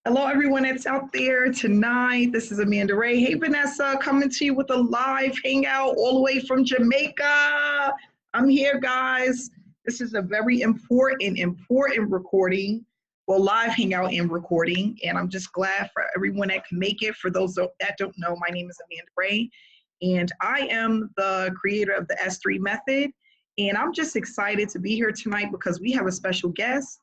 Hello, everyone that's out there tonight. This is Amanda Ray. Hey, Vanessa, coming to you with a live hangout all the way from Jamaica. I'm here, guys. This is a very important recording. Well, live hangout and recording. And I'm just glad for everyone that can make it. For those that don't know, my name is Amanda Ray, and I am the creator of the S3 method. And I'm just excited to be here tonight because we have a special guest.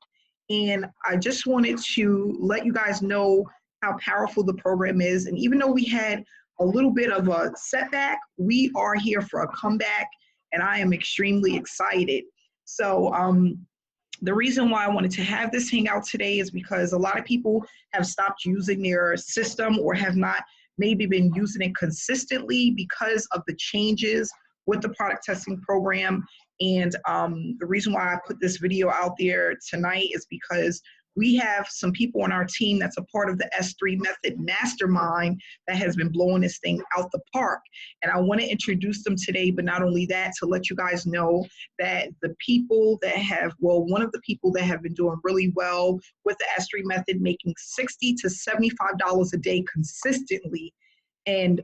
And I just wanted to let you guys know how powerful the program is. And even though we had a little bit of a setback, we are here for a comeback, and I am extremely excited. So the reason why I wanted to have this hangout today is because a lot of people have stopped using their system or have not maybe been using it consistently because of the changes with the product testing program. And the reason why I put this video out there tonight is because we have some people on our team that's a part of the S3 Method Mastermind that has been blowing this thing out the park. And I want to introduce them today, but not only that, to let you guys know that the people that have, well, one of the people that have been doing really well with the S3 Method, making $60 to $75 a day consistently. And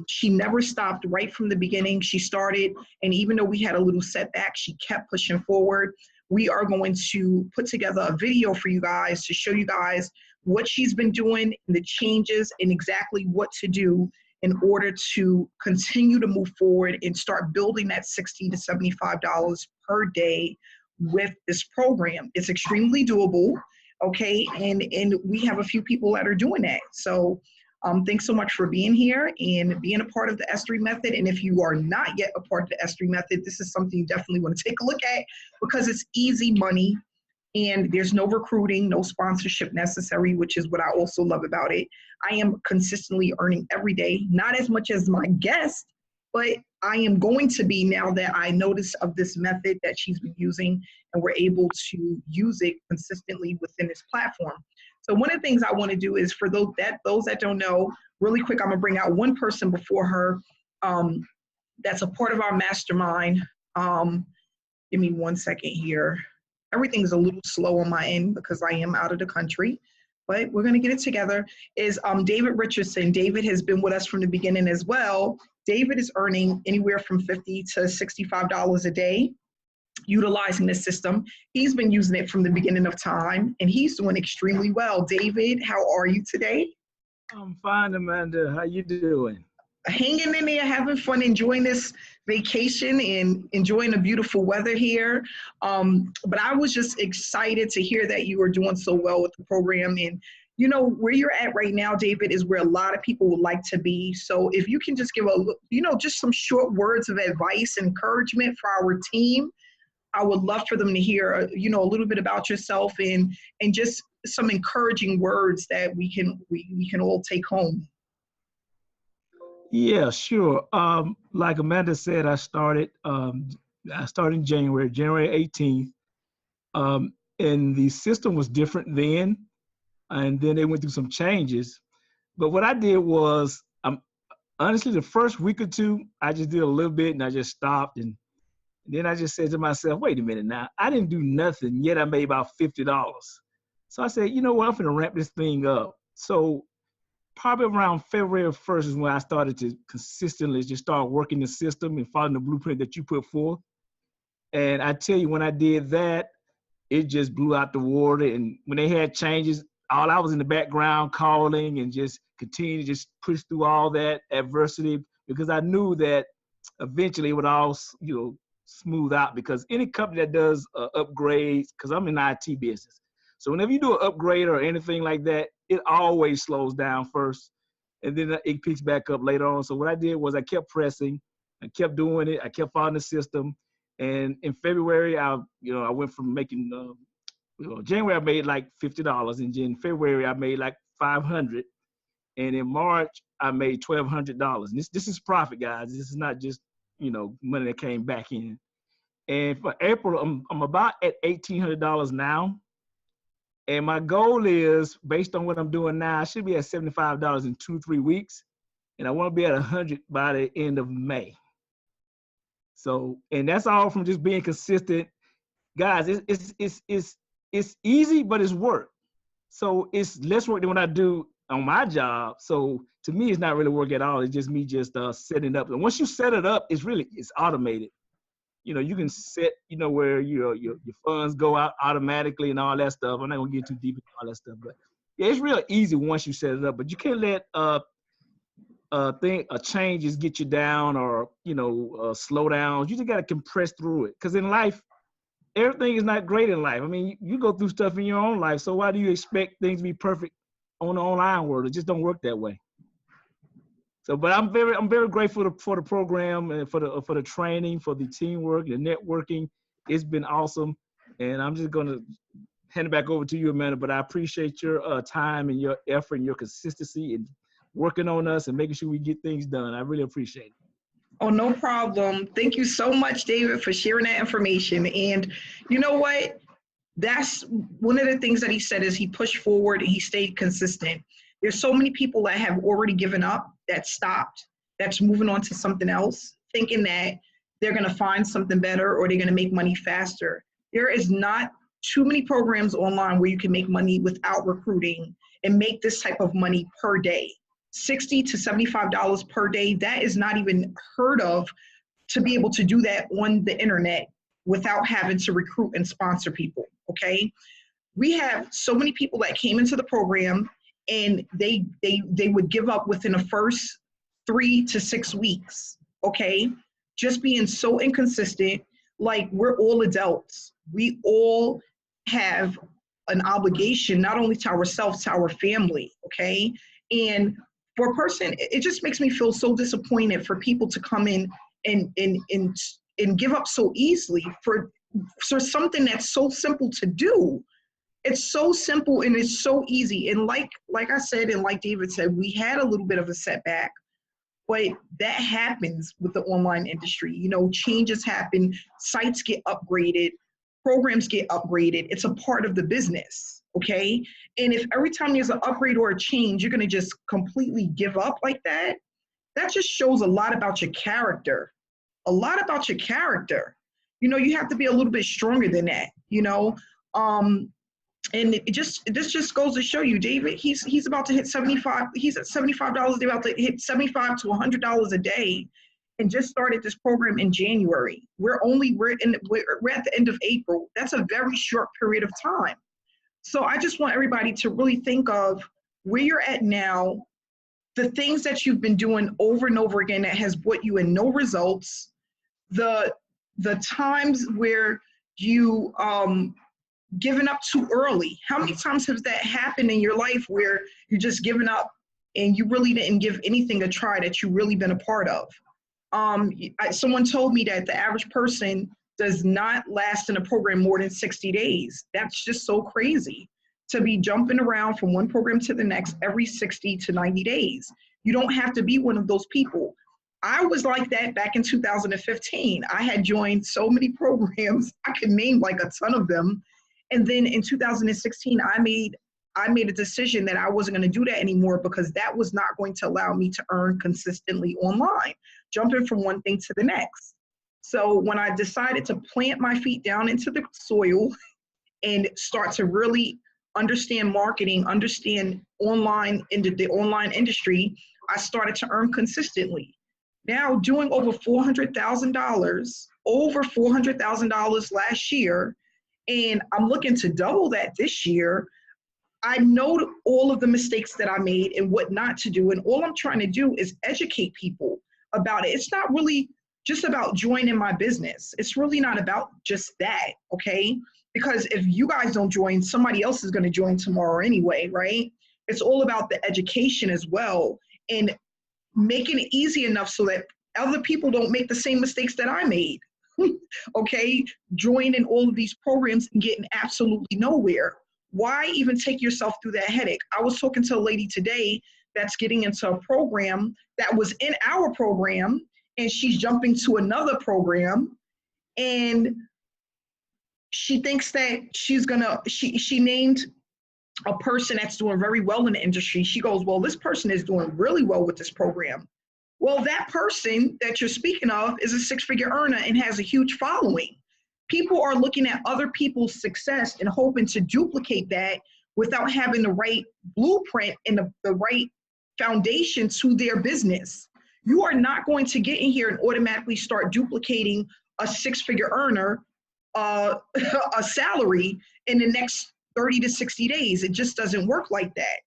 she never stopped right from the beginning. She started, and even though we had a little setback, she kept pushing forward. We are going to put together a video for you guys to show you guys what she's been doing, and the changes, and exactly what to do in order to continue to move forward and start building that $60 to $75 per day with this program. It's extremely doable, okay? And we have a few people that are doing that. So thanks so much for being here and being a part of the S3 method. And if you are not yet a part of the S3 method, this is something you definitely want to take a look at because it's easy money and there's no recruiting, no sponsorship necessary, which is what I also love about it. I am consistently earning every day, not as much as my guest, but I am going to be now that I notice of this method that she's been using, and we're able to use it consistently within this platform. So one of the things I want to do is for those that don't know, really quick, I'm gonna bring out one person before her that's a part of our mastermind. Give me 1 second here. Everything's a little slow on my end because I am out of the country, but we're gonna get it together. Is David Richardson. David has been with us from the beginning as well. David is earning anywhere from $50 to $65 a day utilizing the system. He's been using it from the beginning of time, and he's doing extremely well. David, how are you today? I'm fine, Amanda. How you doing? Hanging in there, having fun, enjoying this vacation and enjoying the beautiful weather here. But I was just excited to hear that you are doing so well with the program. And you know, where you're at right now, David, is where a lot of people would like to be. So if you can just give just some short words of advice and encouragement for our team, I would love for them to hear, a little bit about yourself and just some encouraging words that we can all take home. Yeah, sure. Like Amanda said, I started in January 18th, and the system was different then, and then they went through some changes. But what I did was, honestly, the first week or two, I just did a little bit, and I just stopped, and then I just said to myself, wait a minute now, I didn't do nothing, yet I made about $50. So I said, you know what, I'm gonna ramp this thing up. So probably around February 1st is when I started to consistently just start working the system and following the blueprint that you put forth. And I tell you, when I did that, it just blew out the water. And when they had changes, all I was in the background calling and just continue to just push through all that adversity, because I knew that eventually it would all, smooth out, because any company that does upgrades, because I'm in the IT business. So whenever you do an upgrade or anything like that, it always slows down first, and then it picks back up later on. So what I did was I kept pressing, I kept doing it, I kept following the system. And in February, I went from making, January I made like $50, and in February I made like $500, and in March I made $1,200. And this is profit, guys. This is not just money that came back in. And for April, I'm about at $1,800 now. And my goal is, based on what I'm doing now, I should be at $75 in 2-3 weeks. And I want to be at 100 by the end of May. So, and that's all from just being consistent. Guys, it's easy, but it's work. So it's less work than what I do on my job. So to me, it's not really work at all. It's just me just setting it up. And once you set it up, it's automated. You know, you can set, you know, where your funds go out automatically and all that stuff. I'm not gonna get too deep into all that stuff, but yeah, it's real easy once you set it up. But you can't let changes get you down or slow down. You just gotta compress through it. Because in life, everything is not great in life. I mean, you go through stuff in your own life. So why do you expect things to be perfect on the online world? It just don't work that way. So, but I'm very grateful for the program and for the training, for the teamwork, the networking. It's been awesome, and I'm just gonna hand it back over to you, Amanda. But I appreciate your time and your effort and your consistency in working on us and making sure we get things done. I really appreciate it. Oh, no problem. Thank you so much, David, for sharing that information. And you know what? That's one of the things that he said is he pushed forward and he stayed consistent. There's so many people that have already given up, that stopped, that's moving on to something else, thinking that they're going to find something better or they're going to make money faster. There is not too many programs online where you can make money without recruiting and make this type of money per day. $60 to $75 per day, that is not even heard of to be able to do that on the internet without having to recruit and sponsor people, okay? We have so many people that came into the program and they would give up within the first 3 to 6 weeks, okay? Just being so inconsistent. Like, we're all adults. We all have an obligation, not only to ourselves, to our family, okay? And for a person, it just makes me feel so disappointed for people to come in and give up so easily for something that's so simple to do. It's so simple and it's so easy. And like I said, and like David said, we had a little bit of a setback, but that happens with the online industry. You know, changes happen, sites get upgraded, programs get upgraded. It's a part of the business, okay? And if every time there's an upgrade or a change, you're gonna just completely give up like that, that just shows a lot about your character. A lot about your character. You know, you have to be a little bit stronger than that, you know? And this just goes to show you, David, he's about to hit 75, he's at $75, they're about to hit $75 to $100 a day, and just started this program in January. We're at the end of April. That's a very short period of time. So I just want everybody to really think of where you're at now, the things that you've been doing over and over again that has brought you in no results, the times where you given up too early. How many times has that happened in your life where you just given up and you really didn't give anything a try that you really been a part of? Someone told me that the average person does not last in a program more than 60 days. That's just so crazy to be jumping around from one program to the next every 60 to 90 days. You don't have to be one of those people. I was like that back in 2015. I had joined so many programs. I could name like a ton of them. And then in 2016, I made a decision that I wasn't going to do that anymore because that was not going to allow me to earn consistently online, jumping from one thing to the next. So when I decided to plant my feet down into the soil and start to really understand marketing, understand the online industry, I started to earn consistently. Now doing over $400,000 last year, and I'm looking to double that this year. I know all of the mistakes that I made and what not to do, and all I'm trying to do is educate people about it. It's not really just about joining my business. It's really not about just that, okay? Because if you guys don't join, somebody else is going to join tomorrow anyway, right? It's all about the education as well and making it easy enough so that other people don't make the same mistakes that I made. Okay, joining all of these programs and getting absolutely nowhere. Why even take yourself through that headache? I was talking to a lady today that's getting into a program that was in our program, and she's jumping to another program, and she thinks that she named a person that's doing very well in the industry. She goes, well, this person is doing really well with this program. Well, that person that you're speaking of is a six-figure earner and has a huge following. People are looking at other people's success and hoping to duplicate that without having the right blueprint and the right foundation to their business. You are not going to get in here and automatically start duplicating a six-figure earner a salary in the next 30 to 60 days. It just doesn't work like that.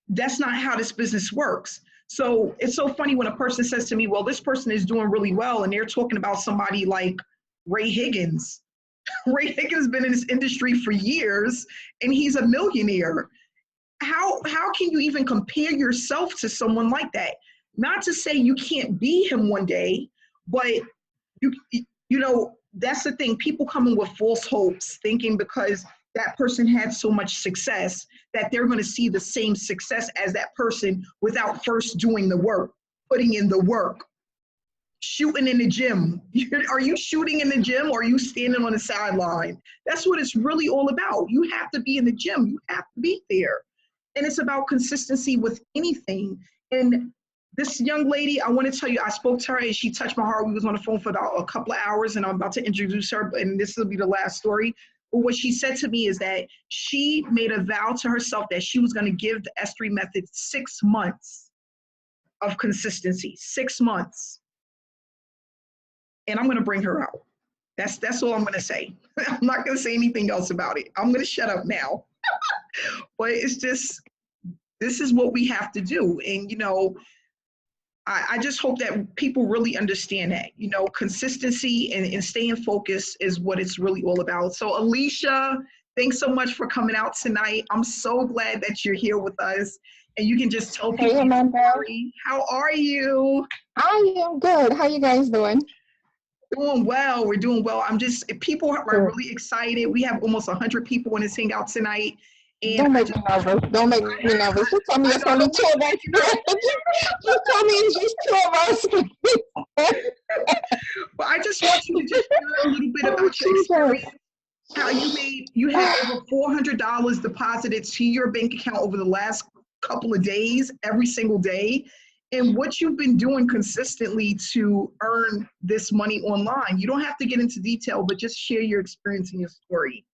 That's not how this business works. So it's so funny when a person says to me, well, this person is doing really well, and they're talking about somebody like Ray Higgins. Ray Higgins has been in this industry for years, and he's a millionaire. How can you even compare yourself to someone like that? Not to say you can't be him one day, but you know, that's the thing. People come in with false hopes, thinking because that person had so much success that they're going to see the same success as that person without first doing the work, putting in the work, shooting in the gym. Are you shooting in the gym, or are you standing on the sideline? That's what it's really all about. You have to be in the gym. You have to be there. And it's about consistency with anything. And this young lady, I want to tell you, I spoke to her and she touched my heart. We was on the phone for about a couple of hours, and I'm about to introduce her, and this will be the last story. But what she said to me is that she made a vow to herself that she was going to give the S3 method 6 months of consistency, 6 months. And I'm going to bring her out. That's all I'm going to say. I'm not going to say anything else about it. I'm going to shut up now. But it's just, this is what we have to do. And, you know, I just hope that people really understand that, you know, consistency and staying focused is what it's really all about. So Alicia, thanks so much for coming out tonight. I'm so glad that you're here with us, and you can just tell people. Hey, Amanda. How are you? I am good. How you guys doing? Doing well. We're doing well. People are really excited. We have almost 100 people in this hangout tonight. And don't make me nervous. Don't make me nervous. You tell me it's only 2 of us. You tell me it's just 2 of us. Well, I just want you to just share a little bit about your experience. How you had over $400 deposited to your bank account over the last couple of days, every single day, and what you've been doing consistently to earn this money online. You don't have to get into detail, but just share your experience and your story.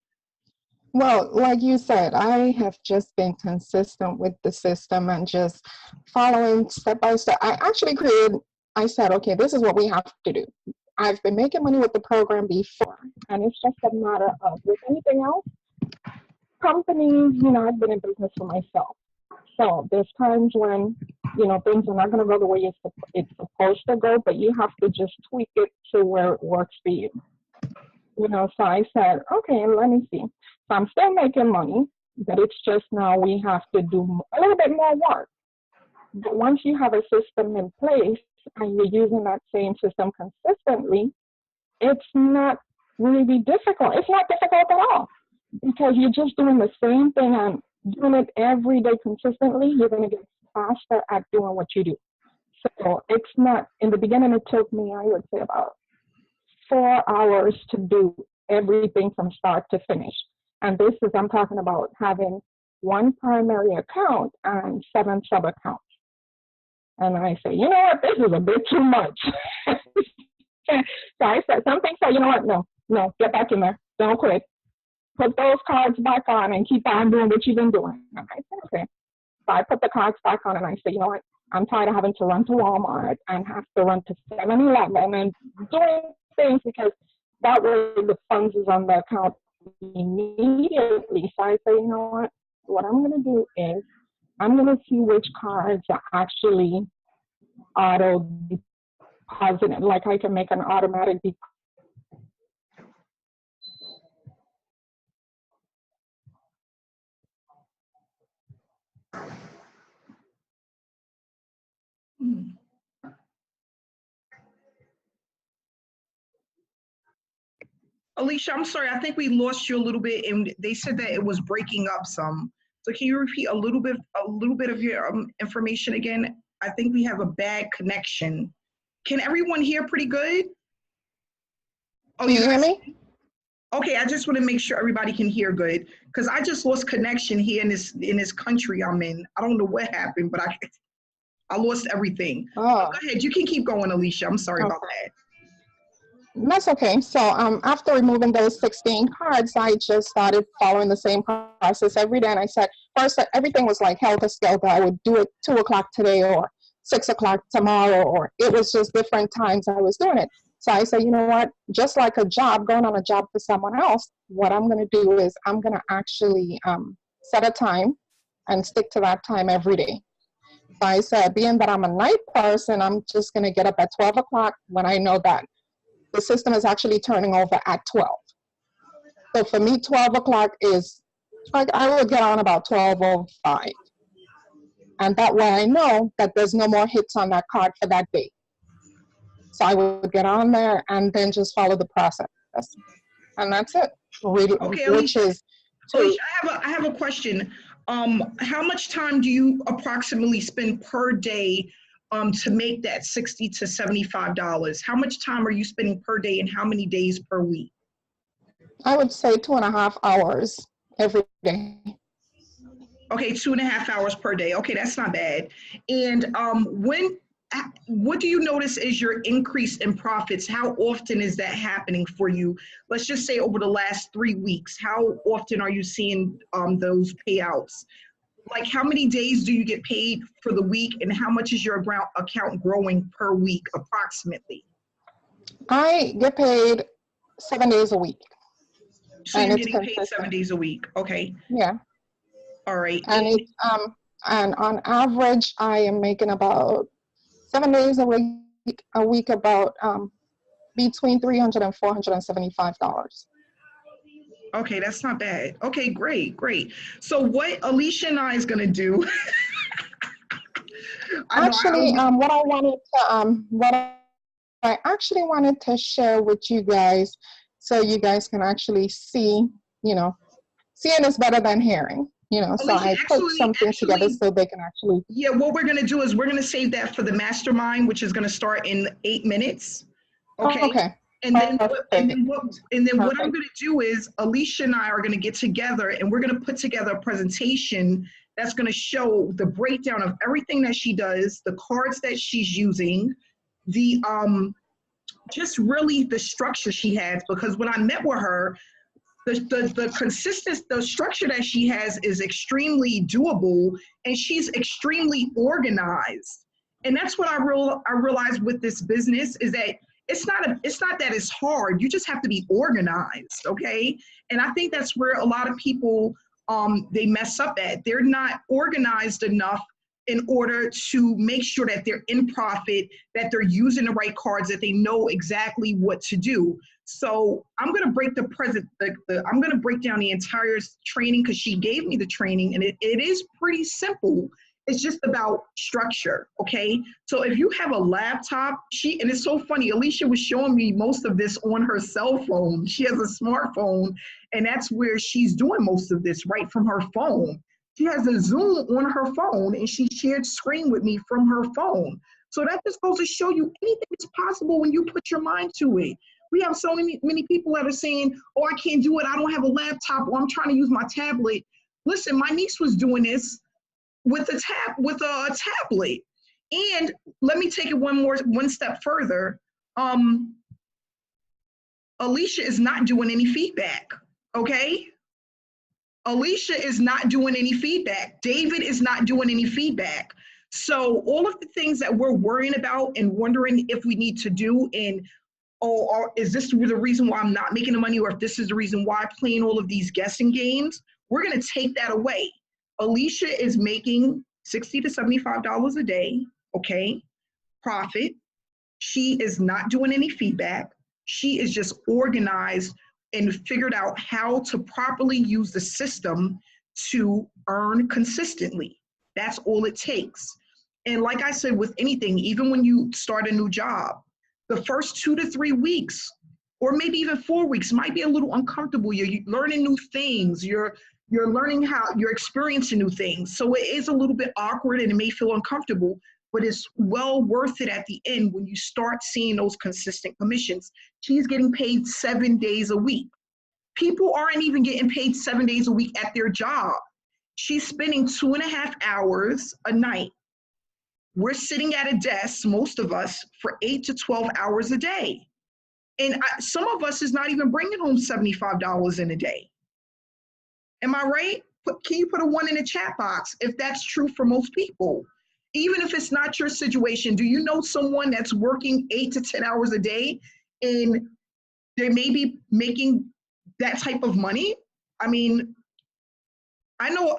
Well, like you said, I have just been consistent with the system and just following step by step. I said, okay, this is what we have to do. I've been making money with the program before, and it's just a matter of, with anything else, companies, you know, I've been in business for myself. So there's times when, you know, things are not going to go the way it's supposed to go, but you have to just tweak it to where it works for you. You know, so I said, okay, let me see. So I'm still making money, but it's just now we have to do a little bit more work. But once you have a system in place and you're using that same system consistently, it's not really difficult. It's not difficult at all, because you're just doing the same thing and doing it every day consistently. You're going to get faster at doing what you do. So it's not, in the beginning, it took me, I would say, about 4 hours to do everything from start to finish. And this is, I'm talking about having one primary account and 7 sub accounts. And I say, you know what, this is a bit too much. So I said, something said, you know what, no, get back in there. Don't quit. Put those cards back on and keep on doing what you've been doing. And I said, okay. So I put the cards back on and I said, you know what, I'm tired of having to run to Walmart and have to run to 7-Eleven and doing things, because that way the funds is on the account immediately. So I say, you know what I'm going to do is I'm going to see which cards are actually auto deposit, like I can make an automatic deposit. Alicia, I'm sorry, I think we lost you a little bit, and they said that it was breaking up some. So can you repeat a little bit of your information again? I think we have a bad connection. Can everyone hear pretty good? Oh, you hear me? Okay, I just want to make sure everybody can hear good, because I just lost connection here in this country I'm in. I don't know what happened, but I lost everything. Oh. Go ahead, you can keep going, Alicia. I'm sorry about that. That's okay. So after removing those 16 cards, I just started following the same process every day. And I said, first, everything was like helter-skelter. I would do it 2 o'clock today or 6 o'clock tomorrow, or it was just different times I was doing it. So I said, you know what, just like a job, going on a job for someone else, what I'm going to do is I'm going to actually set a time and stick to that time every day. So I said, being that I'm a night person, I'm just going to get up at 12 o'clock when I know that the system is actually turning over at 12. So for me, 12 o'clock is, like, I will get on about 12:05. And that way I know that there's no more hits on that card for that day. So I would get on there and then just follow the process. And that's it. Okay, Which is Alicia, I have a question. How much time do you approximately spend per day to make that $60 to $75? How much time are you spending per day and how many days per week? I would say 2.5 hours every day. Okay, 2.5 hours per day. Okay, that's not bad. And what do you notice is your increase in profits? How often is that happening for you? Let's just say over the last 3 weeks. How often are you seeing those payouts? Like, how many days do you get paid for the week, and how much is your account growing per week approximately? I get paid 7 days a week. So and you're it's getting paid consistent. 7 days a week. Okay. Yeah. All right. And it's and on average I am making about 7 days a week about between $300 and $475. Okay, that's not bad. Okay, great, great. So what Alicia and I is gonna do? Actually, what I actually wanted to share with you guys, so you guys can actually see, seeing is better than hearing, so Alicia, I put something together so they can actually. Yeah, what we're gonna do is we're gonna save that for the mastermind, which is gonna start in 8 minutes. Okay. Okay. And then what Perfect. I'm gonna do is Alicia and I are gonna get together and we're gonna put together a presentation that's gonna show the breakdown of everything that she does, the cards that she's using, the just really the structure she has. Because when I met with her, the structure that she has is extremely doable, and she's extremely organized. And that's what I realized with this business is that it's not that it's hard. You just have to be organized, okay? And I think that's where a lot of people they mess up at. They're not organized enough in order to make sure that they're in profit, that they're using the right cards, that they know exactly what to do. So I'm going to break I'm going to break down the entire training because she gave me the training, and it is pretty simple. It's just about structure, okay? So if you have a laptop, and it's so funny, Alicia was showing me most of this on her cell phone. She has a smartphone, and that's where she's doing most of this, right from her phone. She has a Zoom on her phone, and she shared screen with me from her phone. So that just goes to show you anything is possible when you put your mind to it. We have so many people that are saying, oh, I can't do it. I don't have a laptop, or I'm trying to use my tablet. Listen, my niece was doing this with a tablet. And let me take it one step further. Alicia is not doing any feedback, okay? Alicia is not doing any feedback. David is not doing any feedback. So all of the things that we're worrying about and wondering if we need to do, and or is this the reason why I'm not making the money, or if this is the reason why I'm playing all of these guessing games, we're going to take that away. Alicia is making $60 to $75 a day, okay, profit. She is not doing any feedback. She is just organized and figured out how to properly use the system to earn consistently. That's all it takes. And like I said, with anything, even when you start a new job, the first 2 to 3 weeks, or maybe even 4 weeks, might be a little uncomfortable. You're learning new things. You're learning how you're experiencing new things. So it is a little bit awkward and it may feel uncomfortable, but it's well worth it at the end when you start seeing those consistent commissions. She's getting paid 7 days a week. People aren't even getting paid 7 days a week at their job. She's spending 2.5 hours a night. We're sitting at a desk, most of us, for 8 to 12 hours a day. And some of us is not even bringing home $75 in a day. Am I right? Can you put a 1 in the chat box if that's true for most people? Even if it's not your situation, do you know someone that's working 8 to 10 hours a day and they may be making that type of money? I mean, I know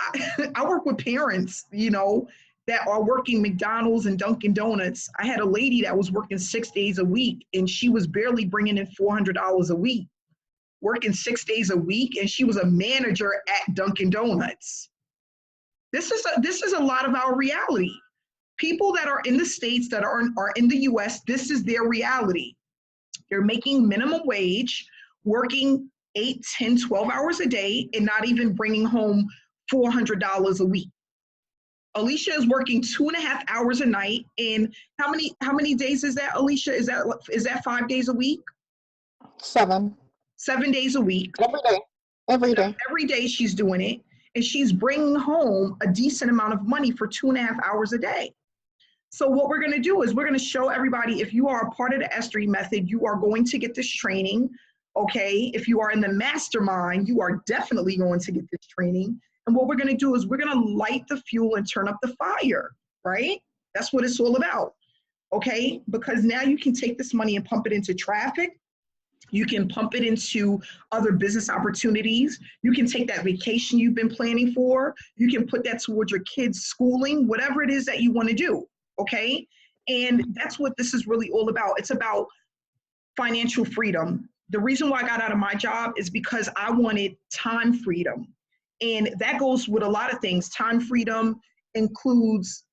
I work with parents, you know, that are working McDonald's and Dunkin' Donuts. I had a lady that was working 6 days a week and she was barely bringing in $400 a week, working 6 days a week, and she was a manager at Dunkin' Donuts. This is a lot of our reality. People that are in the States, that are in the US, this is their reality. They're making minimum wage, working 8, 10, 12 hours a day, and not even bringing home $400 a week. Alicia is working 2.5 hours a night. And how many days is that, Alicia? Is that 5 days a week? 7. 7 days a week. Every day. Every day she's doing it. And she's bringing home a decent amount of money for 2.5 hours a day. So what we're going to do is we're going to show everybody, if you are a part of the S3 method, you are going to get this training. Okay. If you are in the mastermind, you are definitely going to get this training. And what we're going to do is we're going to light the fuel and turn up the fire, right? That's what it's all about. Okay. Because now you can take this money and pump it into traffic. You can pump it into other business opportunities. You can take that vacation you've been planning for. You can put that towards your kids' schooling, whatever it is that you want to do. Okay. And that's what this is really all about. It's about financial freedom. The reason why I got out of my job is because I wanted time freedom. And that goes with a lot of things. Time freedom includes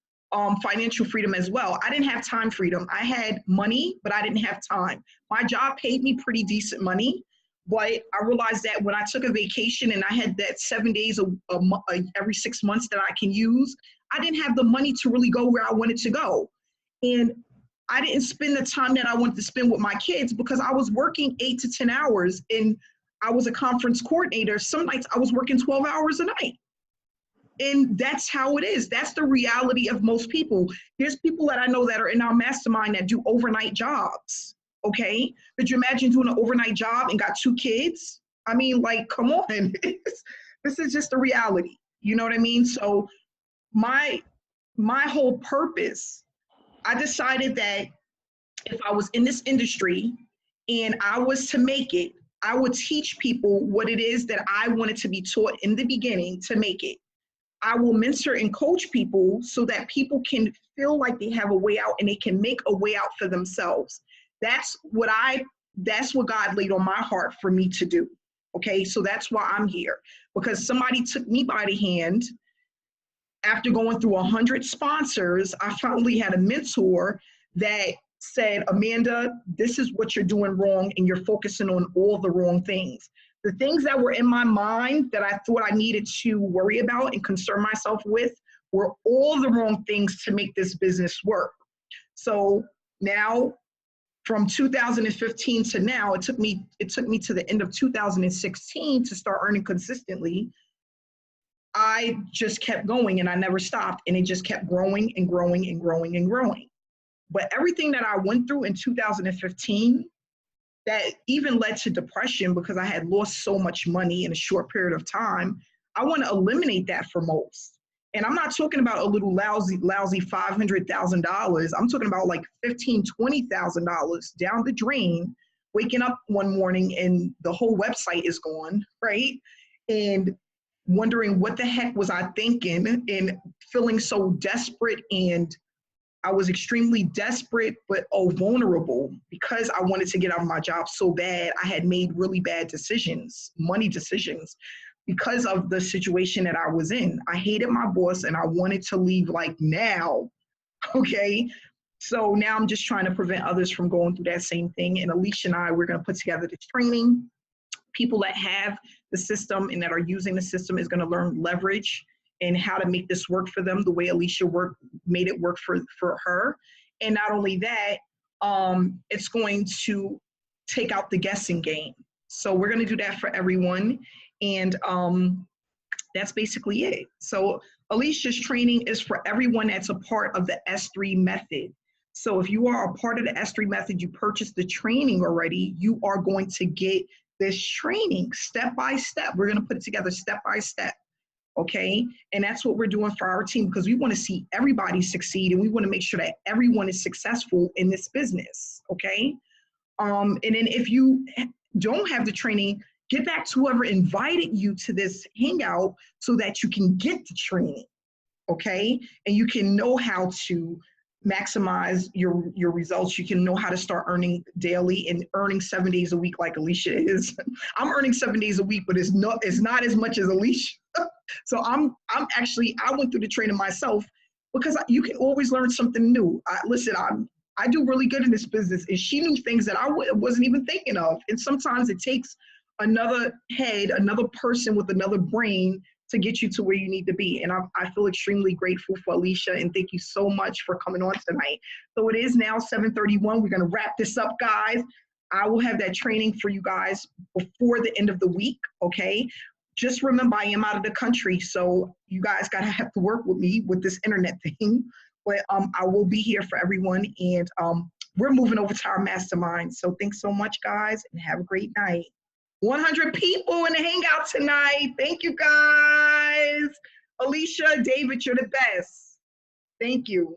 financial freedom as well. I didn't have time freedom. I had money, but I didn't have time. My job paid me pretty decent money, but I realized that when I took a vacation and I had that 7 days every 6 months that I can use, I didn't have the money to really go where I wanted to go. And I didn't spend the time that I wanted to spend with my kids because I was working 8 to 10 hours and I was a conference coordinator. Some nights I was working 12 hours a night. And that's how it is. That's the reality of most people. There's people that I know that are in our mastermind that do overnight jobs. Okay. Could you imagine doing an overnight job and got 2 kids? I mean, like, come on. This is just the reality. You know what I mean? So my whole purpose, I decided that if I was in this industry and I was to make it, I would teach people what it is that I wanted to be taught in the beginning to make it. I will mentor and coach people so that people can feel like they have a way out and they can make a way out for themselves. That's what God laid on my heart for me to do. Okay, so that's why I'm here, because somebody took me by the hand. After going through 100 sponsors, I finally had a mentor that said, Amanda, this is what you're doing wrong and you're focusing on all the wrong things. The things that were in my mind that I thought I needed to worry about and concern myself with were all the wrong things to make this business work. So now from 2015 to now, it took me to the end of 2016 to start earning consistently. I just kept going and I never stopped, and it just kept growing and growing and growing and growing. But everything that I went through in 2015 that even led to depression because I had lost so much money in a short period of time, I want to eliminate that for most. And I'm not talking about a little lousy $500,000. I'm talking about like $15,000, $20,000 down the drain, waking up one morning and the whole website is gone, right? And wondering what the heck was I thinking, and feeling so desperate. And I was extremely desperate, but vulnerable, because I wanted to get out of my job so bad. I had made really bad decisions, money decisions, because of the situation that I was in. I hated my boss and I wanted to leave like now. Okay. So now I'm just trying to prevent others from going through that same thing. And Alicia and I, we're going to put together this training. People that have the system and that are using the system is going to learn leverage and how to make this work for them the way Alicia made it work for her. And not only that, it's going to take out the guessing game. So we're going to do that for everyone. And that's basically it. So Alicia's training is for everyone that's a part of the S3 method. So if you are a part of the S3 method, you purchased the training already, you are going to get this training step by step. We're going to put it together step by step. Okay. And that's what we're doing for our team, because we want to see everybody succeed, and we want to make sure that everyone is successful in this business. Okay. And then if you don't have the training, get back to whoever invited you to this hangout so that you can get the training. Okay. And you can know how to maximize your results. You can know how to start earning daily and earning 7 days a week like Alicia is. I'm earning 7 days a week, but it's not as much as Alicia. So I went through the training myself, because you can always learn something new. I do really good in this business, and she knew things that I wasn't even thinking of. And sometimes it takes another head, another person with another brain to get you to where you need to be. And I feel extremely grateful for Alicia, and thank you so much for coming on tonight. So it is now 7:31. We're going to wrap this up, guys. I will have that training for you guys before the end of the week, okay? Just remember, I am out of the country, so you guys gotta have to work with me with this internet thing. But I will be here for everyone, and we're moving over to our mastermind. So thanks so much, guys, and have a great night. 100 people in the hangout tonight. Thank you, guys. Alicia, David, you're the best. Thank you.